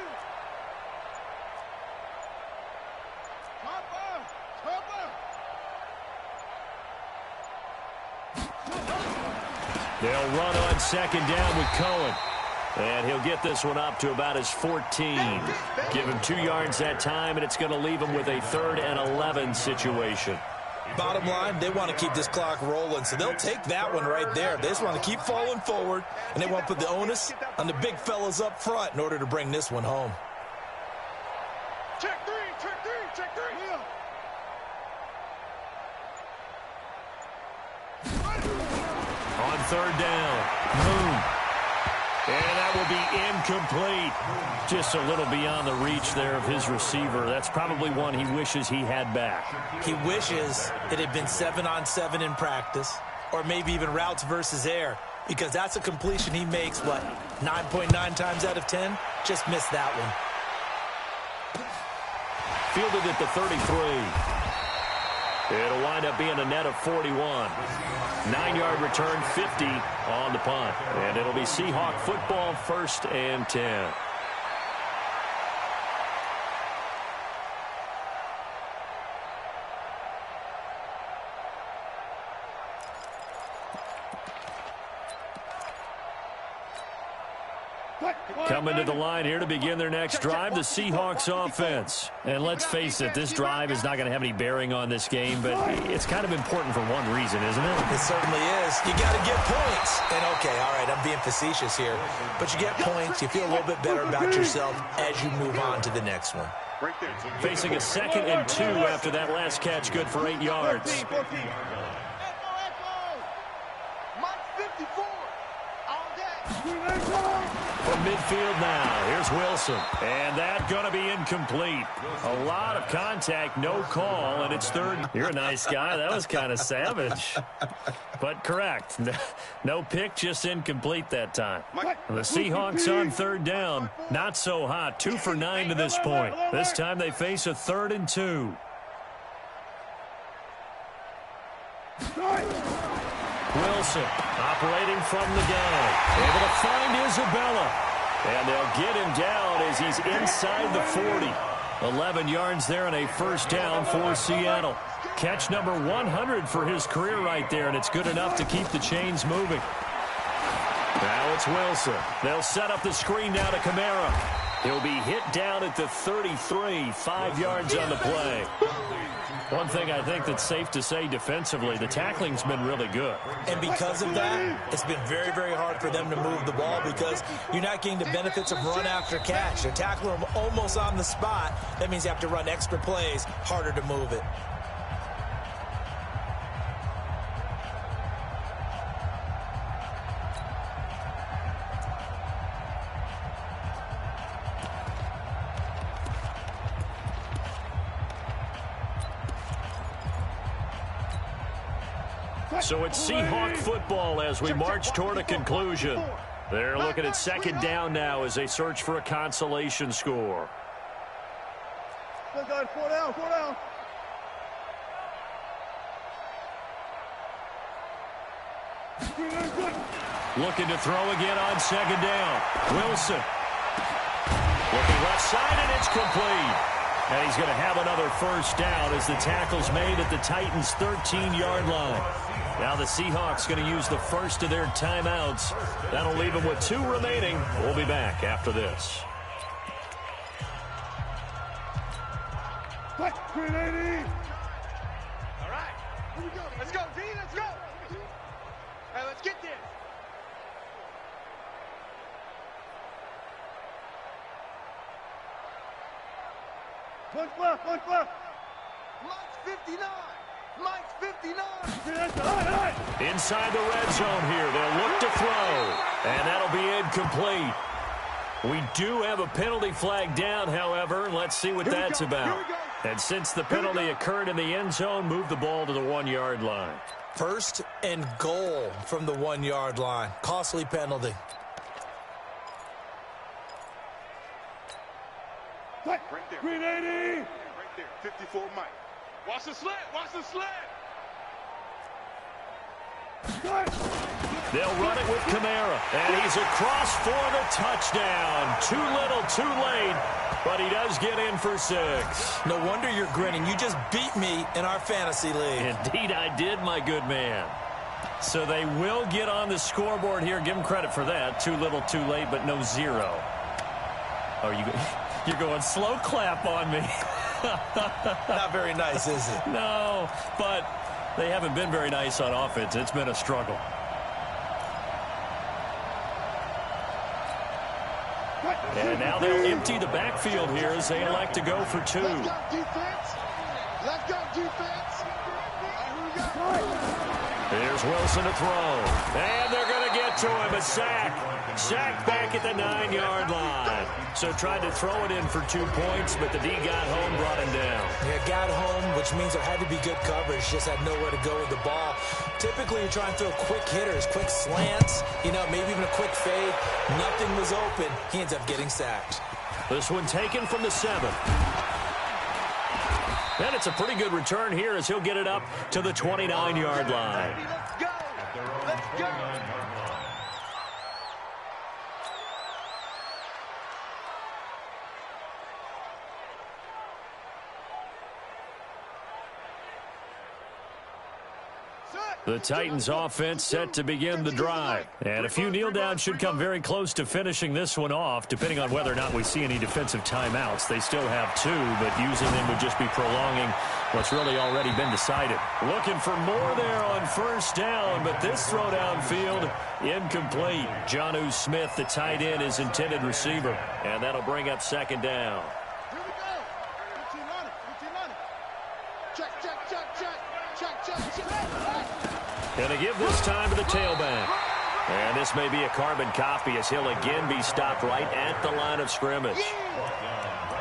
They'll run on second down with Cohen. And he'll get this one up to about his 14. Give him 2 yards that time, and it's going to leave him with a 3rd and 11 situation. Bottom line, they want to keep this clock rolling, so they'll take that one right there. They just want to keep falling forward, and they want to put the onus on the big fellas up front in order to bring this one home. Check 3, check 3, check 3. On third down, Moon. And that will be incomplete. Just a little beyond the reach there of his receiver. That's probably one he wishes he had back. He wishes it had been 7-on-7 in practice, or maybe even routes versus air, because that's a completion he makes, 9.9 times out of 10? Just missed that one. Fielded at the 33. It'll wind up being a net of 41. 9-yard return, 50 on the punt. And it'll be Seahawk football, 1st and 10. Coming to the line here to begin their next drive, the Seahawks offense. And let's face it, this drive is not going to have any bearing on this game, but it's kind of important for one reason, isn't it? It certainly is. You got to get points. And okay, all right, I'm being facetious here, but you get points, you feel a little bit better about yourself as you move on to the next one. Facing a 2nd and 2 after that last catch, good for 8 yards. From midfield now, here's Wilson. And that's going to be incomplete. A lot of contact, no call, and it's 3rd. You're a nice guy. That was kind of savage. But correct. No pick, just incomplete that time. The Seahawks on 3rd down. Not so hot. 2 for 9 to this point. This time they face a 3rd and 2. Wilson operating from the gun. Able to find Isabella. And they'll get him down as he's inside the 40. 11 yards there and a first down for Seattle. Catch number 100 for his career right there, and it's good enough to keep the chains moving. Now it's Wilson. They'll set up the screen now to Kamara. He'll be hit down at the 33, 5 yards on the play. One thing I think that's safe to say defensively, the tackling's been really good. And because of that, it's been very, very hard for them to move the ball because you're not getting the benefits of run after catch. They're tackling them almost on the spot. That means you have to run extra plays, harder to move it. So it's Seahawk football as we march toward a conclusion. They're looking at second down now as they search for a consolation score. Four down, 4 down. Looking to throw again on second down. Wilson. Looking left side, and it's complete. And he's going to have another first down as the tackle's made at the Titans' 13-yard line. Now the Seahawks going to use the first of their timeouts. That'll leave them with 2 remaining. We'll be back after this. What? 380. All right. Here we go. Let's go, D. Let's go. All right, let's get this. One left. Mike's 59. Mike's 59. Inside the red zone here. They'll look to throw. And that'll be incomplete. We do have a penalty flag down, however. Let's see what that's about. And since the penalty occurred in the end zone, move the ball to the 1-yard line. First and goal from the 1-yard line. Costly penalty. Right there. 380. Right there. 54 Mike. Watch the slant. Watch the slant. They'll run it with Kamara. And he's across for the touchdown. Too little, too late. But he does get in for 6. No wonder you're grinning. You just beat me in our fantasy league. Indeed, I did, my good man. So they will get on the scoreboard here. Give them credit for that. Too little, too late, but no 0. Oh, you're going slow clap on me. Not very nice, is it? No, but they haven't been very nice on offense. It's been a struggle. And now they'll empty the backfield here as they elect to go for 2. Let's go, defense. Let's go, defense. Here's Wilson to throw. And they're going to get to him. A sack. Sack back at the 9-yard line. So tried to throw it in for 2 points, but the D got home, brought him down. Yeah, got home, which means there had to be good coverage. Just had nowhere to go with the ball. Typically, you're trying to throw quick hitters, quick slants, maybe even a quick fade. Nothing was open. He ends up getting sacked. This one taken from the 7. And it's a pretty good return here as he'll get it up to the 29-yard line. Let's go. Let's go. The Titans offense set to begin the drive. And a few kneel downs should come very close to finishing this one off, depending on whether or not we see any defensive timeouts. They still have 2, but using them would just be prolonging what's really already been decided. Looking for more there on first down, but this throw downfield, incomplete. Jonnu Smith, the tight end, is intended receiver. And that'll bring up second down. Here we go. 15 on it. Check. Going to give this time to the tailback. And this may be a carbon copy as he'll again be stopped right at the line of scrimmage.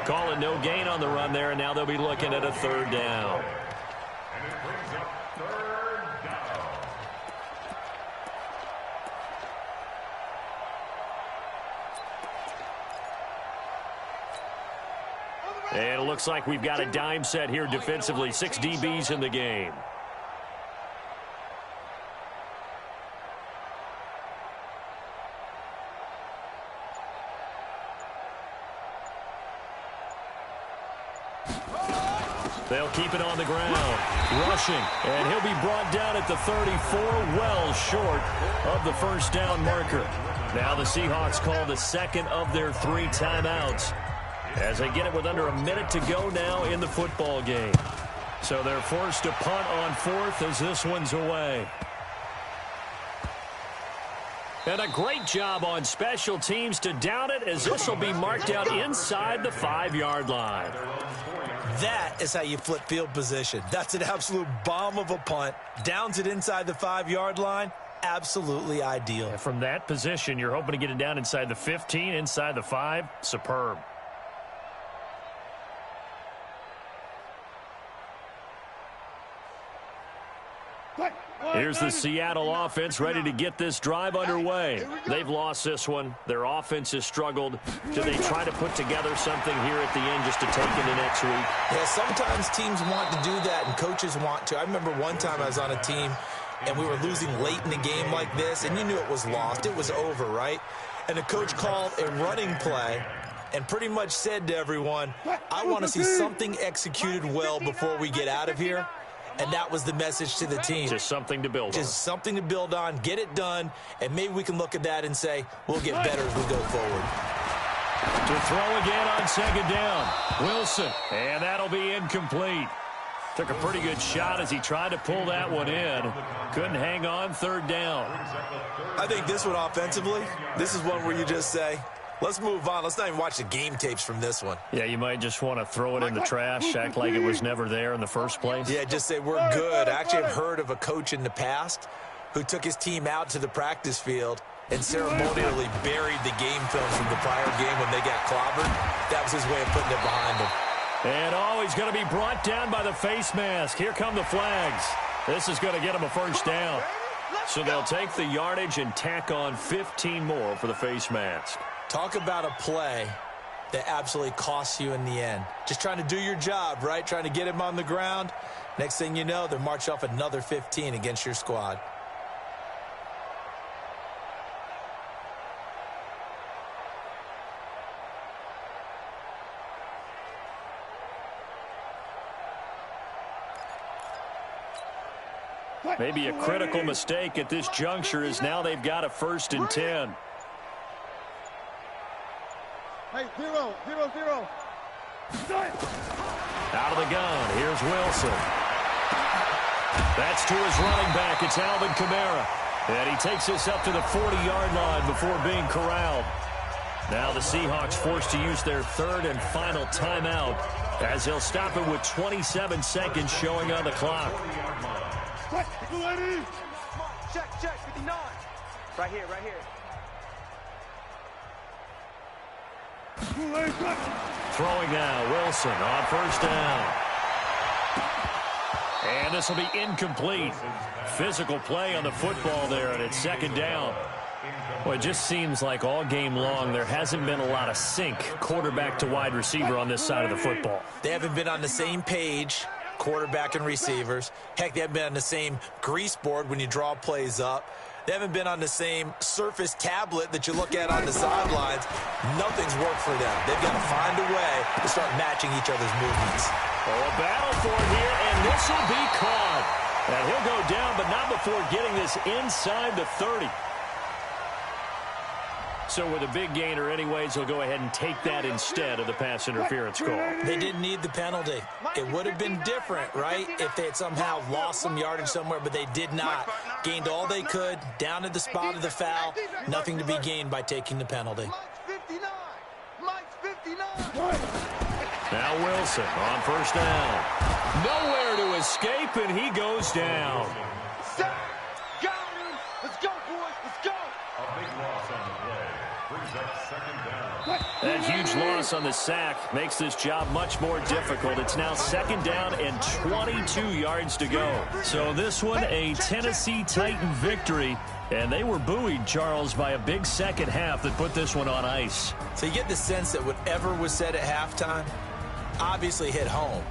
Calling no gain on the run there, and now they'll be looking at a 3rd down. And it brings up 3rd down. And it looks like we've got a dime set here defensively. 6 DBs in the game. They'll keep it on the ground. Rushing. And he'll be brought down at the 34, well short of the first down marker. Now the Seahawks call the second of their 3 timeouts as they get it with under a minute to go now in the football game. So they're forced to punt on 4th as this one's away. And a great job on special teams to down it, as this will be marked out inside the 5-yard line. That is how you flip field position. That's an absolute bomb of a punt. Downs it inside the 5-yard line. Absolutely ideal. And from that position, you're hoping to get it down inside the 15, inside the 5. Superb. Here's the Seattle offense ready to get this drive underway. They've lost this one. Their offense has struggled. Do they try to put together something here at the end just to take into next week? Yeah, sometimes teams want to do that and coaches want to. I remember one time I was on a team and we were losing late in the game like this, and you knew it was lost. It was over, right? And the coach called a running play and pretty much said to everyone, I want to see something executed well before we get out of here. And that was the message to the team. Just something to build on. Just something to build on, get it done, and maybe we can look at that and say, we'll get better as we go forward. To throw again on second down. Wilson, and that'll be incomplete. Took a pretty good shot as he tried to pull that one in. Couldn't hang on 3rd down. I think this one offensively, this is one where you just say, let's move on. Let's not even watch the game tapes from this one. Yeah, you might just want to throw it in the trash, act like it was never there in the first place. Yeah, just say we're good. I actually have heard of a coach in the past who took his team out to the practice field and ceremonially buried the game film from the prior game when they got clobbered. That was his way of putting it behind them. And he's going to be brought down by the face mask. Here come the flags. This is going to get him a first down. So they'll take the yardage and tack on 15 more for the face mask. Talk about a play that absolutely costs you in the end. Just trying to do your job, right? Trying to get him on the ground. Next thing you know, they're marching off another 15 against your squad. Maybe a critical mistake at this juncture is now they've got a 1st and 10. Hey, 0, 0, 0. Out of the gun, here's Wilson. That's to his running back. It's Alvin Kamara. And he takes us up to the 40-yard line before being corralled. Now the Seahawks forced to use their 3rd and final timeout as he'll stop it with 27 seconds showing on the clock. Check, 59. Right here, right here. Throwing now, Wilson on 1st down. And this will be incomplete. Physical play on the football there, and it's 2nd down. Well, it just seems like all game long there hasn't been a lot of sync quarterback to wide receiver on this side of the football. They haven't been on the same page, quarterback and receivers. Heck, they haven't been on the same grease board when you draw plays up. They haven't been on the same Surface tablet that you look at on the sidelines. Nothing's worked for them. They've got to find a way to start matching each other's movements. Oh, a battle for it here, and this will be caught. And he'll go down, but not before getting this inside the 30. So with a big gainer anyways, he'll go ahead and take that instead of the pass interference call. They didn't need the penalty. It would have been different, right, if they had somehow lost some yardage somewhere, but they did not. Gained all they could, down at the spot of the foul. Nothing to be gained by taking the penalty. Mike's 59. Now Wilson on 1st down. Nowhere to escape, and he goes down. Sack. Got him. Let's go, boys. Let's go. A big loss on the play. Brings up 2nd down. That huge loss on the sack makes this job much more difficult. It's now 2nd down and 22 yards to go. So this one, a Tennessee Titan victory. And they were buoyed, Charles, by a big second half that put this one on ice. So you get the sense that whatever was said at halftime obviously hit home.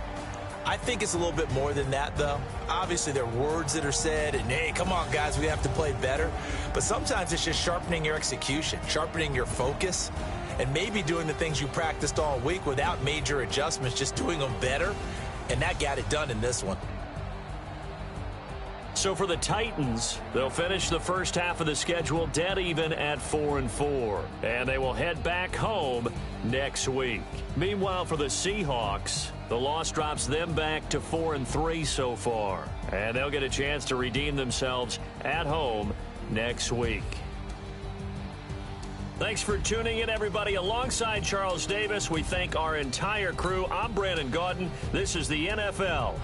I think it's a little bit more than that, though. Obviously, there are words that are said, and, hey, come on, guys, we have to play better. But sometimes it's just sharpening your execution, sharpening your focus. and maybe doing the things you practiced all week without major adjustments, just doing them better, and that got it done in this one. So for the Titans, they'll finish the first half of the schedule dead even at 4-4, and they will head back home next week. Meanwhile, for the Seahawks, the loss drops them back to 4-3 so far, and they'll get a chance to redeem themselves at home next week. Thanks for tuning in, everybody. Alongside Charles Davis, we thank our entire crew. I'm Brandon Gaudin. This is the NFL